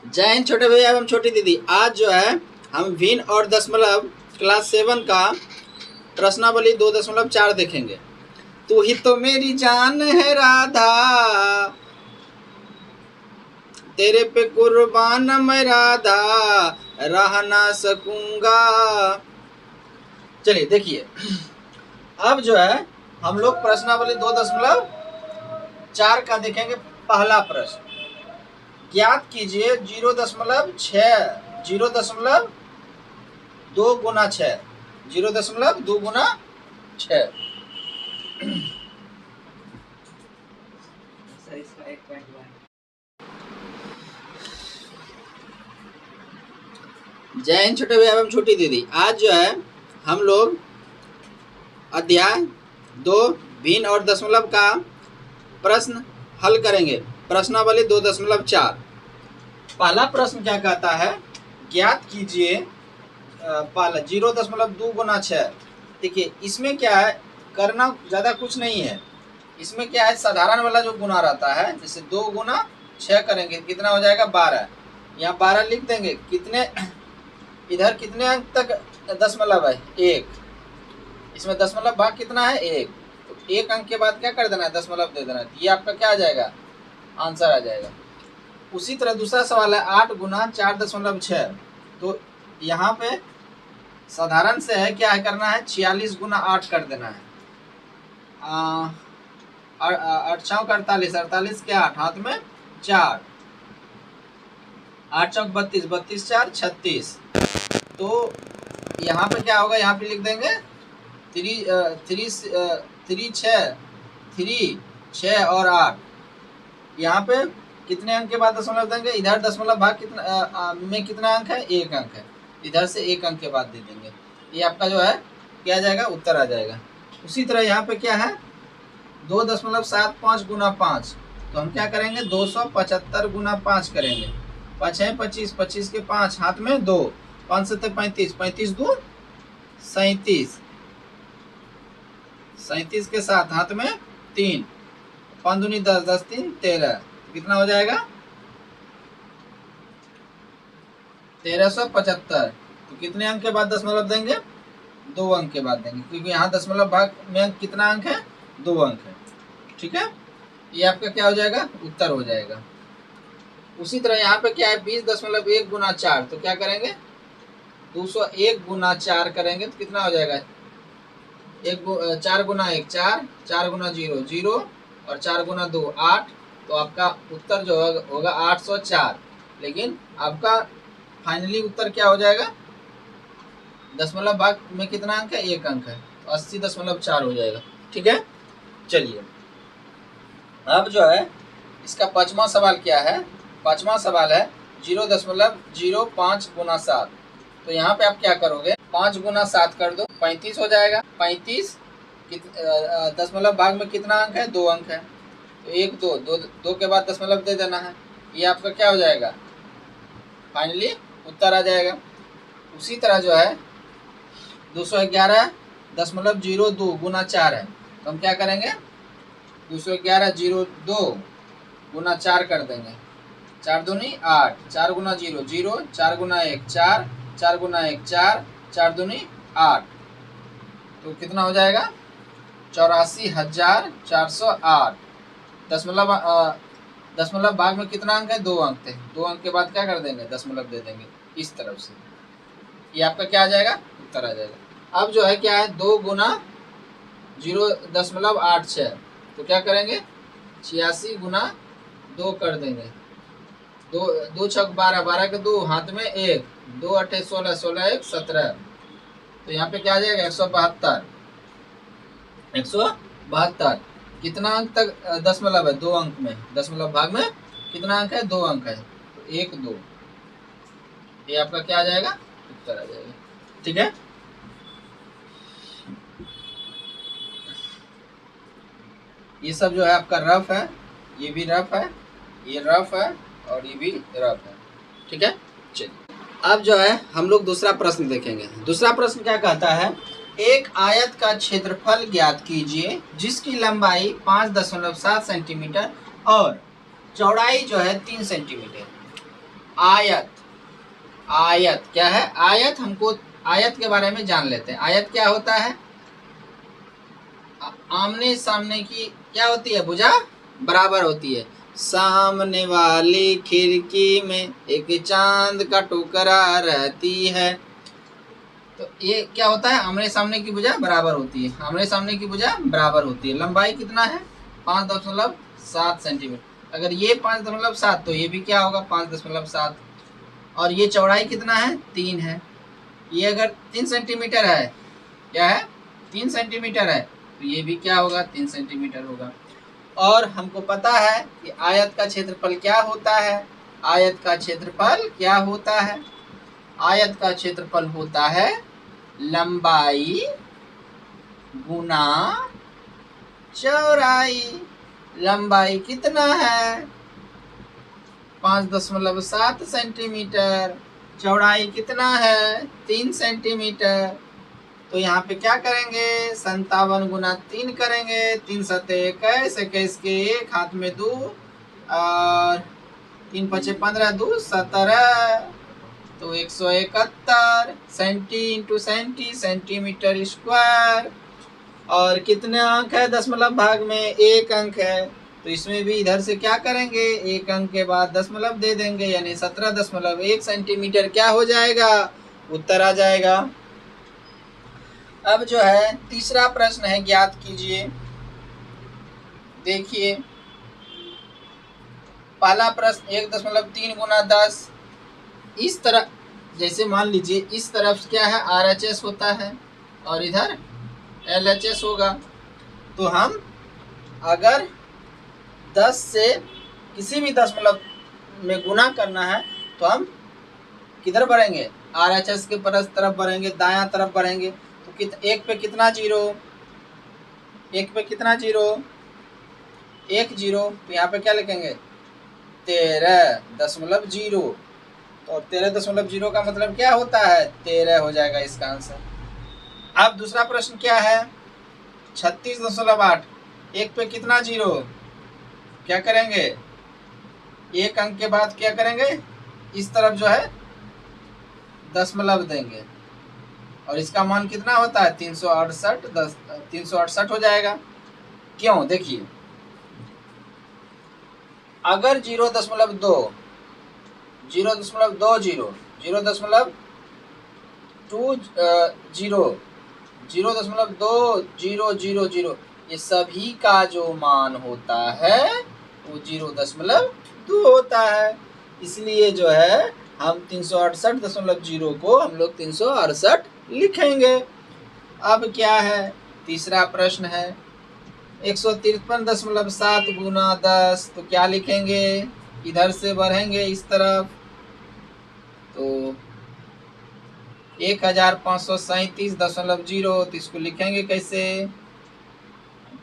जय हिंद छोटे भैया एवं छोटी दीदी। आज जो है हम भिन्न और दशमलव क्लास 7 का प्रश्नावली 2.4 देखेंगे। तू ही तो मेरी जान है राधा, तेरे पे कुर्बान मैं राधा, रह ना सकूंगा। चलिए देखिए, अब जो है हम लोग प्रश्नावली 2.4 का देखेंगे। पहला प्रश्न, ज्ञात कीजिए 0.2 गुना 6। 0.2 गुना 6। जय हिंद छोटे भैया एवं छोटी दीदी। आज जो है हम लोग अध्याय 2 भिन्न और दशमलव का प्रश्न हल करेंगे। प्रश्नावली 2.4। पहला प्रश्न क्या कहता है, ज्ञात कीजिए पहला 0.2 गुना 6। देखिए इसमें क्या है, करना ज़्यादा कुछ नहीं है। इसमें क्या है, साधारण वाला जो गुना रहता है, जैसे 2 गुना 6 करेंगे कितना हो जाएगा 12। यहाँ 12 लिख देंगे। कितने इधर कितने अंक तक दशमलव है 1, इसमें दशमलव भाग कितना है 1, तो 1 अंक के बाद क्या कर देना है, दशमलव दे देना है। ये आपका क्या आ जाएगा, आंसर आ जाएगा। उसी तरह दूसरा सवाल है 8 गुना 4.6। तो यहाँ पे साधारण से है, क्या है करना है, 46 गुना 8 कर देना है। 8 चौक 48, 48 के 8 हाथ में 4, 8 चौक 32, 32 4 36। तो यहाँ पे क्या होगा, यहाँ पे लिख देंगे 3 6 और 8। यहाँ पे कितने अंक के बाद दशमलव देंगे, इधर दशमलव भाग कितना में कितना अंक है, 1 अंक है, इधर से 1 अंक के बाद दे देंगे। ये आपका जो है क्या आ जाएगा, उत्तर आ जाएगा। उसी तरह यहाँ पे क्या है 2.75 गुना 5। तो हम क्या करेंगे, 275 गुना 5 करेंगे। 5 है 25, 25 के 5 हाथ में 2, 5 से 35, 35 2 37, 37 के 7 हाथ में 3, 5 दूनी 10, 10 3 13। कितना हो जाएगा 1375। तो कितने अंक के बाद दशमलव देंगे, 2 अंक के बाद देंगे, क्योंकि यहाँ दशमलव भाग में कितना अंक है, 2 अंक है। ठीक है, ये आपका क्या हो जाएगा, उत्तर हो जाएगा। उसी तरह यहाँ पे क्या है 20.1 गुना 4। तो क्या करेंगे, 201 गुना 4 करेंगे तो कितना हो जाएगा, 4 गुना 1 4, 4 गुना 0 0 और 4 गुना 2 8। तो आपका उत्तर जो होगा 804। लेकिन आपका फाइनली उत्तर क्या हो जाएगा, दशमलव भाग में कितना अंक है, 1 अंक है, तो 80.4 हो जाएगा। ठीक है, चलिए अब जो है इसका पांचवा सवाल क्या है। पांचवा सवाल है 0.05 गुना 7। तो यहाँ पे आप क्या करोगे, 5 गुना 7 कर दो, 35 हो जाएगा। 35 दशमलव भाग में कितना अंक है, 2 अंक है, तो 1 2 के बाद दशमलव दे देना है। ये आपका क्या हो जाएगा, फाइनली उत्तर आ जाएगा। उसी तरह जो है 211.02 गुना 4 है। तो हम क्या करेंगे, 211.02 गुना 4 कर देंगे। 4 दूनी 8, 4 गुना 0 0, 4 गुना 1 4, 4 गुना 1 4, 4 दूनी 8। तो कितना हो जाएगा 84,408। दशमलव भाग में कितना अंक है, 2 अंक थे, 2 अंक के बाद क्या कर देंगे, दशमलव दे देंगे इस तरफ से। ये आपका क्या आ जाएगा, उत्तर आ जाएगा। अब जो है क्या है 2 गुना 0.86। तो क्या करेंगे, 86 गुना 2 कर देंगे। 2 छक 12, 12 के 2 हाथ में 1, 2 8 16, 16 1 17। तो यहाँ पे क्या आ जाएगा 172। 172 कितना अंक तक दशमलव है, 2 अंक में, दशमलव भाग में कितना अंक है, 2 अंक है, तो 1 2। ये आपका क्या आ जाएगा, उत्तर आ जाएगा। ठीक है, ये सब जो है आपका रफ है, ये भी रफ है, ये रफ है और ये भी रफ है। ठीक है, चलिए अब जो है हम लोग दूसरा प्रश्न देखेंगे। दूसरा प्रश्न क्या कहता है, एक आयत का क्षेत्रफल ज्ञात कीजिए जिसकी लंबाई 5.7 सेंटीमीटर और चौड़ाई जो है 3 सेंटीमीटर। आयत, आयत क्या है? आयत, हमको आयत के बारे में जान लेते हैं। आयत क्या होता है? आमने सामने की क्या होती है? भुजा बराबर होती है। सामने वाली खिड़की में एक चांद का टुकड़ा रहती है। तो ये क्या होता है? आमने सामने की भुजा बराबर होती है। आमने सामने की भुजा बराबर होती है। लंबाई कितना है? 5.7 सेंटीमीटर। अगर ये 5.7 तो ये भी क्या होगा? 5.7। और ये चौड़ाई कितना है? 3 है। ये अगर 3 सेंटीमीटर है, क्या है? 3 सेंटीमीटर है, तो ये भी क्या होगा? 3 सेंटीमीटर होगा। और हमको पता है कि आयत का क्षेत्रफल क्या होता है? आयत का क्षेत्रफल क्या होता है? आयत का क्षेत्रफल होता है लंबाई गुना चौड़ाई। लंबाई कितना है? 5.7 सेंटीमीटर। चौड़ाई कितना है? 3 सेंटीमीटर। तो यहाँ पे क्या करेंगे? 57 गुना 3 करेंगे। 3 सते 21, 21 के 1, हाथ में 2, और 3 पचे 15, 2 17, तो 171 centi into centi, centimetre square. और कितने अंक है दशमलव भाग में? 1 अंक है। तो इसमें भी इधर से क्या करेंगे? 1 अंक के बाद दशमलव दे देंगे, यानी 17.1 सेंटीमीटर क्या हो जाएगा? उत्तर आ जाएगा। अब जो है तीसरा प्रश्न है, ज्ञात कीजिए। देखिए पहला प्रश्न 1.3 गुना 10। इस तरह, जैसे मान लीजिए इस तरफ क्या है? RHS होता है और इधर LHS होगा। तो हम अगर 10 से किसी भी दशमलव में गुना करना है तो हम किधर बढ़ेंगे? RHS के तरफ बढ़ेंगे, दायां तरफ बढ़ेंगे। तो एक पे कितना जीरो? एक पे कितना जीरो? 1 जीरो। तो यहाँ पे क्या लिखेंगे? 13.0। तो 13.0 का मतलब क्या होता है? 13 हो जाएगा इसका आंसर। अब दूसरा प्रश्न क्या है? 36.8। एक पे कितना जीरो? क्या करेंगे? 1 अंक के बाद क्या करेंगे? इस तरफ जो है दशमलव देंगे, और इसका मान कितना होता है? 368। 368 हो जाएगा। क्यों? देखिए अगर 0.2, 0.20, 0.20, ये सभी का जो मान होता है वो 0.2 होता है। इसलिए जो है हम 368.0 को हम लोग 368 लिखेंगे। अब क्या है? तीसरा प्रश्न है 153.7 गुना 10। तो क्या लिखेंगे? इधर से बढ़ेंगे इस तरफ, तो 1537.0। तो इसको लिखेंगे कैसे?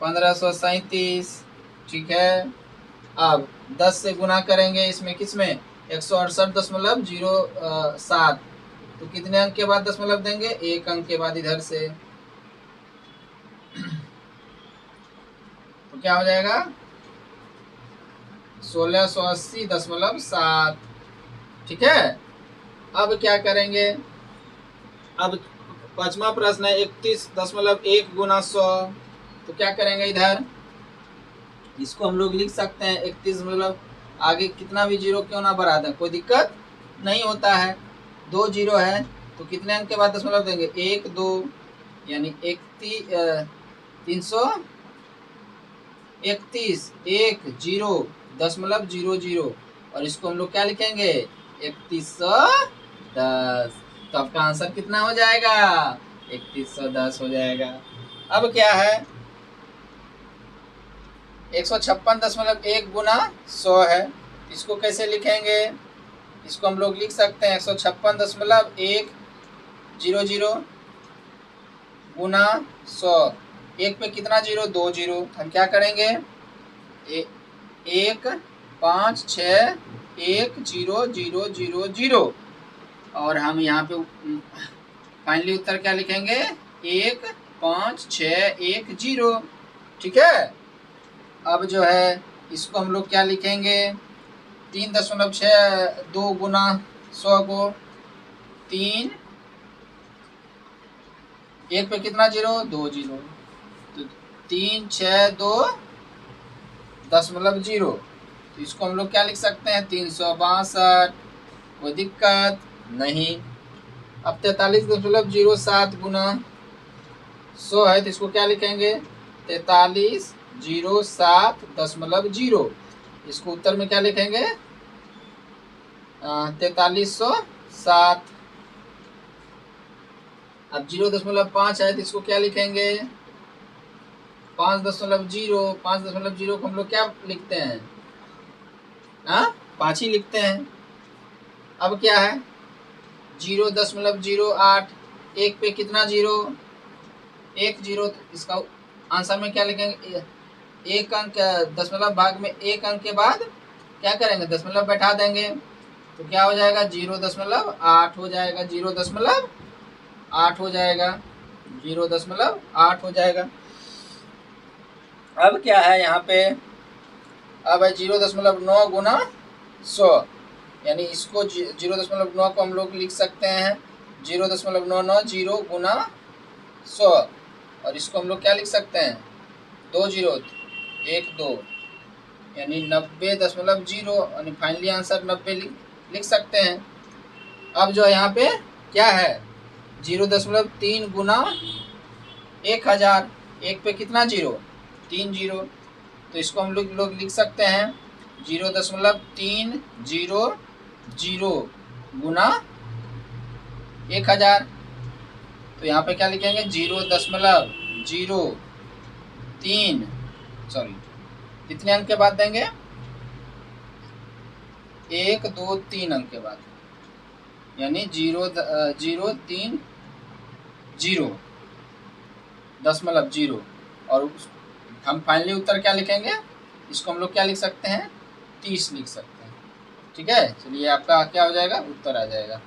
1537। ठीक है। अब 10 से गुना करेंगे इसमें, किसमें? 168.07। तो कितने अंक के बाद दशमलव देंगे? 1 अंक के बाद इधर से। तो क्या हो जाएगा? 1680.7। ठीक है। अब क्या करेंगे? अब पांचवा प्रश्न है 31.1 गुना 100। तो क्या करेंगे? इधर इसको हम लोग लिख सकते हैं 31, मतलब आगे कितना भी जीरो क्यों ना बढ़ा दें, कोई दिक्कत नहीं होता है। 2 जीरो है तो कितने अंक के बाद दशमलव देंगे? 1 2, यानी 331 1 0 दशमलव 00। और इसको हम लोग क्या लिखेंगे? 3110। तो आपका आंसर कितना हो जाएगा? 3110 हो जाएगा। अब क्या है? 156.1 गुना 100 है। इसको कैसे लिखेंगे? इसको हम लोग लिख सकते हैं 156.100 गुना 100। 1 पे कितना जीरो? 2 जीरो। हम क्या करेंगे? 1 5 6 1 0 0 0 0। और हम यहाँ पे फाइनली उत्तर क्या लिखेंगे? 1 5 6 1 0। ठीक है। अब जो है इसको हम लोग क्या लिखेंगे? 3.62 गुना 100 को 3, एक पे कितना जीरो, 2 जीरो, तो 362.0, तो इसको हम लोग क्या लिख सकते हैं, 362। कोई दिक्कत नहीं। अब 43.07 गुना 100 है, तो इसको क्या लिखेंगे, 4307.0। इसको उत्तर में क्या लिखेंगे, 4307। अब 0.5 है, तो इसको क्या लिखेंगे, 5.0। 5.0 को हम लोग क्या लिखते हैं, 5 ही लिखते हैं। अब क्या है, 0.08, एक पे कितना जीरो, 1 जीरो, तो इसका आंसर में क्या लिखेंगे, एक अंक दशमलव भाग में एक अंक के बाद क्या करेंगे, दशमलव बैठा देंगे, तो क्या हो जाएगा, 0.8 हो जाएगा, 0.8 हो जाएगा, 0.8 हो जाएगा। अब क्या है यहाँ पे, अब है 0.9 गुना 100, यानी इसको 0.9 को हम लोग लिख सकते हैं 0.990 गुना 100, और इसको हम लोग क्या लिख सकते हैं, 2 जीरो 1 2, यानी 90.0, यानी फाइनली आंसर 90 लिख सकते हैं। अब जो यहाँ पे क्या है, 0.3 गुना 1000, एक पे कितना जीरो, 3 जीरो, तो इसको हम लोग लिख सकते हैं 0.300 गुना 1000, तो यहाँ पे क्या लिखेंगे, 0.03, सॉरी कितने अंक के बाद देंगे, 1 2 3 अंक के बाद, यानी 0.030, और हम फाइनली उत्तर क्या लिखेंगे, इसको हम लोग क्या लिख सकते हैं, 30 लिख सकते हैं। ठीक है, चलिए आपका क्या हो जाएगा, उत्तर आ जाएगा।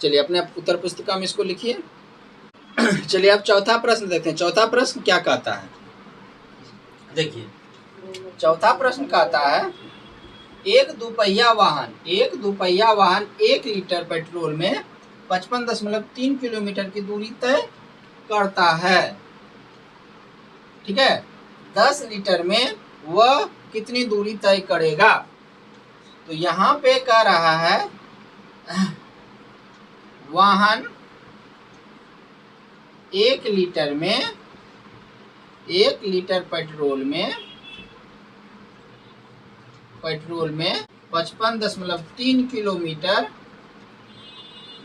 चलिए अपने उत्तर पुस्तिका में इसको लिखिए। चलिए अब चौथा प्रश्न देखते हैं। चौथा प्रश्न क्या कहता है, देखिए चौथा प्रश्न कहता है, एक दुपहिया वाहन 1 लीटर पेट्रोल में 55.3 किलोमीटर की दूरी तय करता है। ठीक है, 10 लीटर में वह कितनी दूरी तय करेगा। तो यहाँ पे कह रहा है वाहन 1 लीटर पेट्रोल में 55.3 किलोमीटर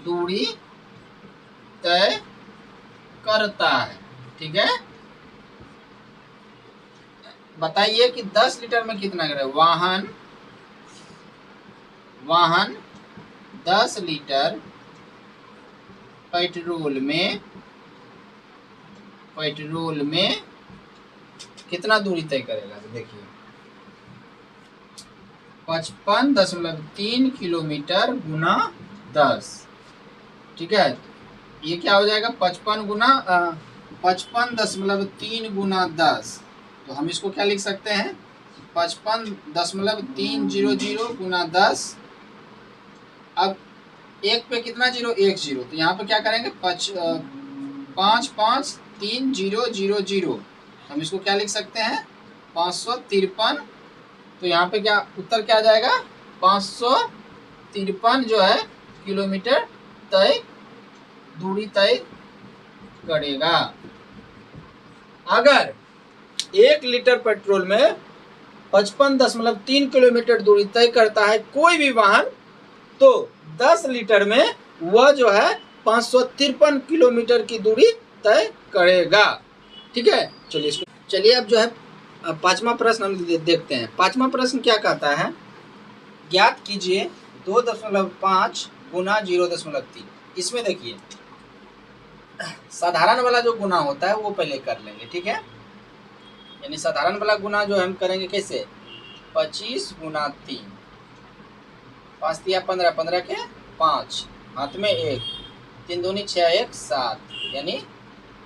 दूरी तय करता है। ठीक है, बताइए कि 10 लीटर में कितना करे, वाहन 10 लीटर पेट्रोल में कितना दूरी तय करेगा। तो देखिए 55.3 किलोमीटर गुना 10। ठीक है, ये क्या हो जाएगा, 55.3 गुना 10, तो हम इसको क्या लिख सकते हैं, 55.300 गुना 10। अब एक पे कितना जीरो, 1 जीरो, तो यहाँ पे क्या करेंगे, 553,000, हम इसको क्या लिख सकते हैं, 553। तो यहाँ पे क्या उत्तर क्या आ जाएगा, 553 जो है किलोमीटर दूरी तय करेगा। अगर 1 लीटर पेट्रोल में 55.3 किलोमीटर दूरी तय करता है कोई भी वाहन, तो 10 लीटर में वह जो है 553 किलोमीटर की दूरी तय करेगा। ठीक है, चलिए अब जो है पांचवा प्रश्न हम देखते हैं। पांचवा प्रश्न क्या कहता है, ज्ञात कीजिए 2.5 गुना 0.3। इसमें देखिए साधारण वाला जो गुना होता है वो पहले कर लेंगे। ठीक है, यानी साधारण वाला गुना जो हम करेंगे कैसे, 25 गुना 3, 5 तिया 15, 15 के 5, हाथ में 1, 3 दूनी 6, 1 7, यानी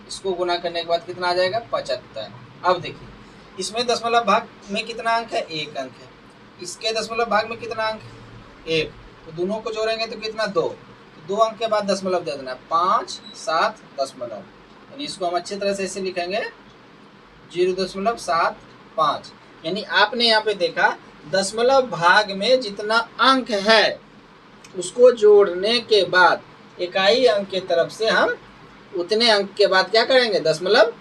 इसको गुना करने के बाद कितना आ जाएगा, 75। अब देखिए इसमें दशमलव भाग में कितना अंक है, 1 अंक है, इसके दशमलव भाग में कितना अंक, 1, तो दोनों को जोड़ेंगे तो कितना, 2, तो 2 अंक के बाद दशमलव दे देना, 5, 7 दशमलव, यानी इसको हम अच्छी तरह से ऐसे लिखेंगे 0.75। यानी आपने यहाँ पे देखा दशमलव भाग में जितना अंक है उसको जोड़ने के बाद इकाई अंक के तरफ से हम उतने अंक के बाद क्या करेंगे, दशमलव।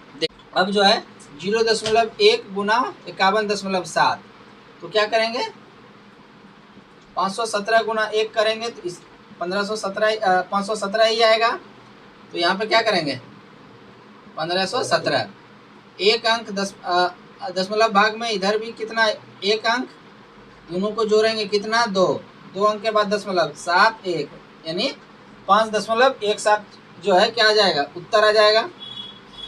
अब जो है 0.1 गुना 51.7, तो क्या करेंगे, 517 गुना 1 करेंगे तो इस 517 ही आएगा। तो यहाँ पे क्या करेंगे, 1517, एक अंक दशमलव भाग में इधर भी कितना, एक अंक, दोनों को जोड़ेंगे कितना, 2, 2 अंक के बाद दशमलव, 7, 1, यानी 5.17 जो है क्या आ जाएगा, उत्तर आ जाएगा।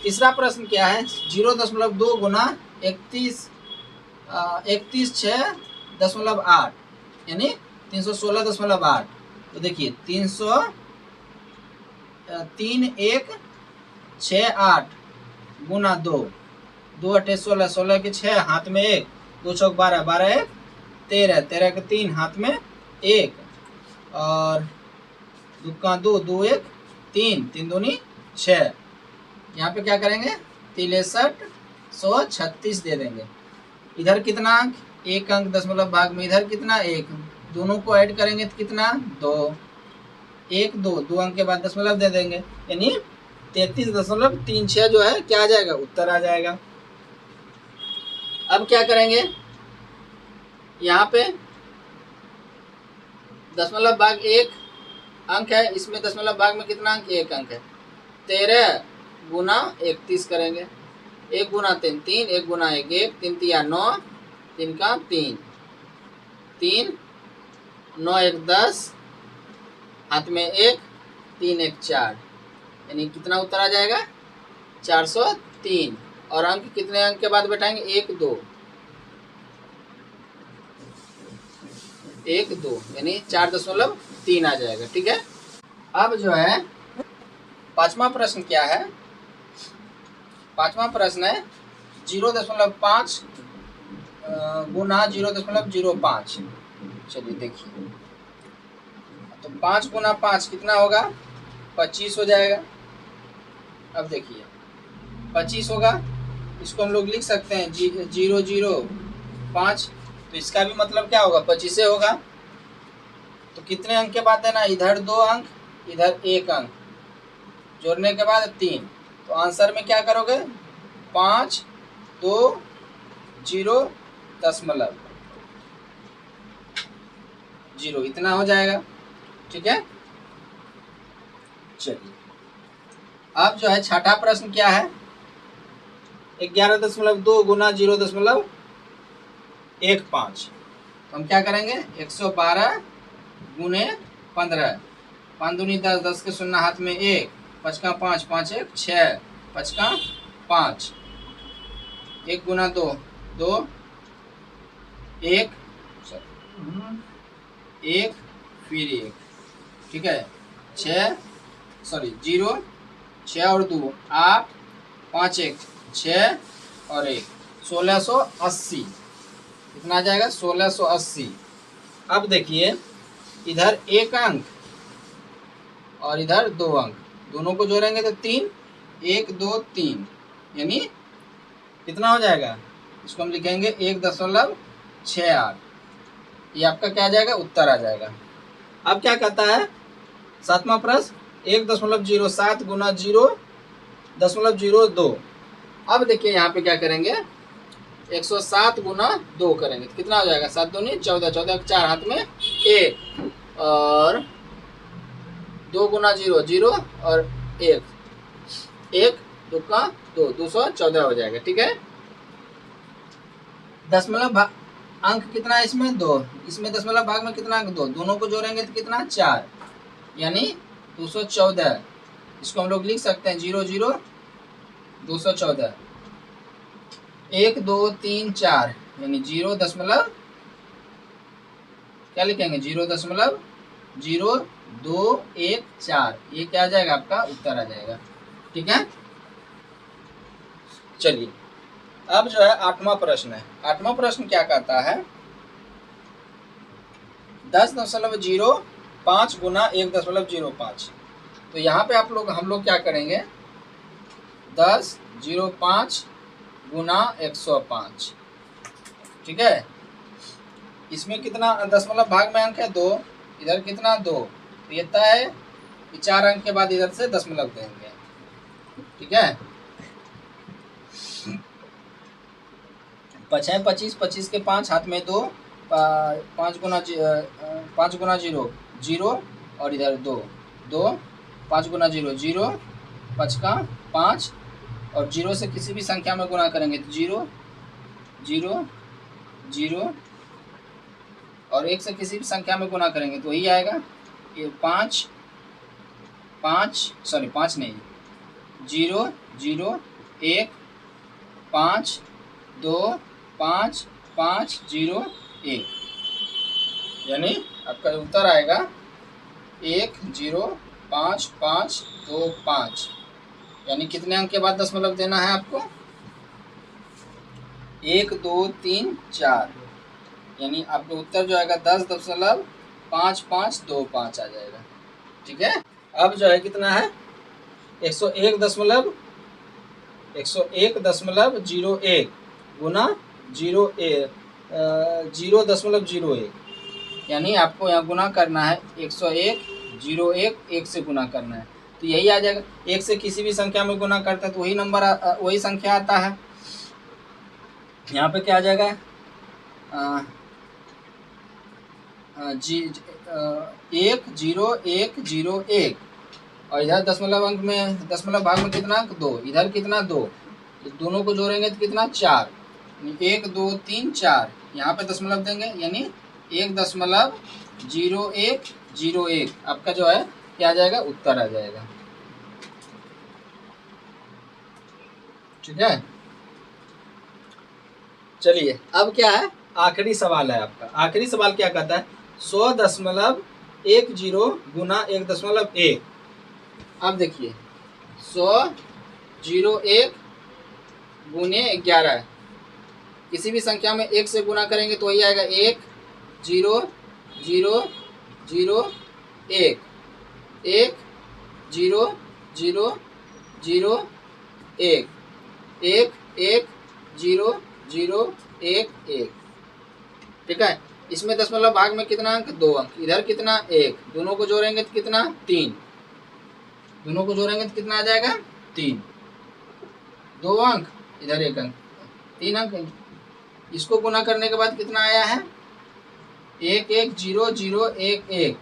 तीसरा प्रश्न क्या है, 0.2 गुना 31.6.8 यानी 316.8। तो देखिए 301.68 गुना 2, 2 8 16, 16 के 6 हाथ में 1, 2 चौक 12, 12 1 13, 13 के 3 हाथ में 1 और दुक्का 2, 2 1 3, 3 दूनी 6। यहाँ पे क्या करेंगे, 6336 दे देंगे। इधर कितना अंक, एक अंक दशमलव भाग में, इधर कितना, 1, दोनों को ऐड करेंगे तो कितना, 2, 1 2, 2 अंक के बाद दशमलव दे देंगे, यानी 33.36 जो है क्या आ जाएगा, उत्तर आ जाएगा। अब क्या करेंगे, यहाँ पे दशमलव भाग 1 अंक है, इसमें दशमलव भाग में कितना अंक, 1 अंक है, 13 गुना 31 करेंगे, 1 गुना 3 3, 1 गुना 1 1, 3 3 9, 3 का 3, 3 9 1 10, हाथ में 1, 3 1 4, यानी कितना उत्तर आ जाएगा, 403। और अंक कितने अंक के बाद बैठाएंगे, 1 2, 1 2, यानी 4.3 आ जाएगा। ठीक है। अब जो है पांचवा प्रश्न क्या है, पांचवा प्रश्न है 0.5 गुना 0.05। चलिए देखिए, तो 5 गुना 5 कितना होगा, 25 हो जाएगा। अब देखिए 25 होगा, इसको हम लोग लिख सकते हैं 0.05, तो इसका भी मतलब क्या होगा, 25 होगा। तो कितने अंक के बाद देना, इधर 2 अंक, इधर 1 अंक, जोड़ने के बाद 3। तो आंसर में क्या करोगे, 5 2 0 दशमलव 0 इतना हो जाएगा। ठीक है। चलिए अब जो है छठा प्रश्न क्या है, 11.2 गुना 0.15। तो हम क्या करेंगे, 112 गुने 15, 5 दूनी 10, 10 के 0 हाथ में 1, 5 का 5, 5 1 6, 5 का 5, 1 गुना 2 2, 1 1 फिर 1, ठीक है, 0 6 और 2 8, 5 1 6 और 1 1680, कितना आ जाएगा, 1680। अब देखिए इधर 1 अंक और इधर 2 अंक, दोनों को जोड़ेंगे तो 3, 1 2 3, यानी कितना हो जाएगा, इसको हम लिखेंगे 1.68। ये आपका क्या आ जाएगा, उत्तर आ जाएगा। अब क्या कहता है सातवां प्रश्न, 1.07 गुना 0.02। अब देखिए यहाँ पे क्या करेंगे, 107 गुना 2 करेंगे तो कितना हो जाएगा, 7 दूनी 14, 14 4 हाथ में 1 और 2 गुना 0 0 और 1 1 2 का 2, 214 हो जाएगा। ठीक है। दशमलव अंक कितना है इसमें, 2, इसमें दशमलव भाग में कितना अंक, 2, दोनों को जोड़ेंगे तो कितना, 4, यानी 214। इसको हम लोग लिख सकते हैं 0 0 214, 1 2 3 4, यानी 0 दशमलव क्या लिखेंगे, 0.0214, ये क्या आ जाएगा, आपका उत्तर आ जाएगा। ठीक है। चलिए अब जो है आठवां प्रश्न है। आठवां प्रश्न क्या कहता है, 10.05 गुना 1.05। तो यहाँ पे हम लोग क्या करेंगे, 10.05 गुना 105, ठीक है। इसमें कितना दशमलव भाग में अंक है 2, इधर कितना 2, तो ये तय है कि 4 अंक के बाद इधर से दशमलव देंगे, ठीक है। 5 है 25, 25 के 5 हाथ में 2, 5 गुना 0 0 और इधर 2 2, 5 गुना 0 0, 5 का 5 और 0 से किसी भी संख्या में गुना करेंगे तो 0 0 0 और 1 से किसी भी संख्या में गुना करेंगे तो वही आएगा, ये 5 नहीं 0 0 1 5 2 5 5 0 1, यानी आपका उत्तर आएगा 1 0 5 5 2 5। यानी कितने अंक के बाद दशमलव देना है आपको, 1 2 3 4, यानी आपका उत्तर जो आएगा 10.5525 आ जाएगा, ठीक है। अब जो है कितना है 101.01 गुना 0.01, यानी आपको यहाँ गुना करना है 101 से गुना करना है तो यही आ जाएगा। 1 से किसी भी संख्या में गुना करता है तो वही नंबर वही संख्या आता है। यहाँ पे क्या आ जाएगा 101 और इधर दशमलव अंक में दशमलव भाग में कितना अंक 2, इधर कितना 2, दोनों को जोड़ेंगे तो कितना 4, 1 2 3 4, यहाँ पे दशमलव देंगे यानी 1.0101 आपका जो है क्या आ जाएगा, उत्तर आ जाएगा, ठीक है। चलिए अब क्या है, आखिरी सवाल है आपका। आखिरी सवाल क्या कहता है, 100.10 गुना 1.1। अब देखिए 100.01 गुने 11, किसी भी संख्या में 1 से गुना करेंगे तो वही आएगा 1 0 0 0 1 1 0 0 0 1 1 1 0 0 1 1, ठीक है। इसमें दशमलव भाग में कितना अंक 2 अंक, इधर कितना 1, दोनों को जोड़ेंगे तो कितना 3, दोनों को जोड़ेंगे तो कितना आ जाएगा 3, 2 अंक इधर 1 अंक 3 अंक। इसको गुना करने के बाद कितना आया है 1 1 0 0 1 1,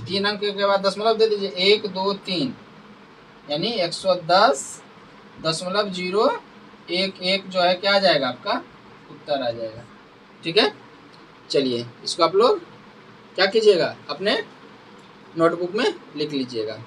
3 अंक के बाद दशमलव दे दीजिए 1 2 3, यानी 110.011 जो है क्या आ जाएगा, आपका उत्तर आ जाएगा, ठीक है। चलिए इसको आप लोग क्या कीजिएगा, अपने नोटबुक में लिख लीजिएगा।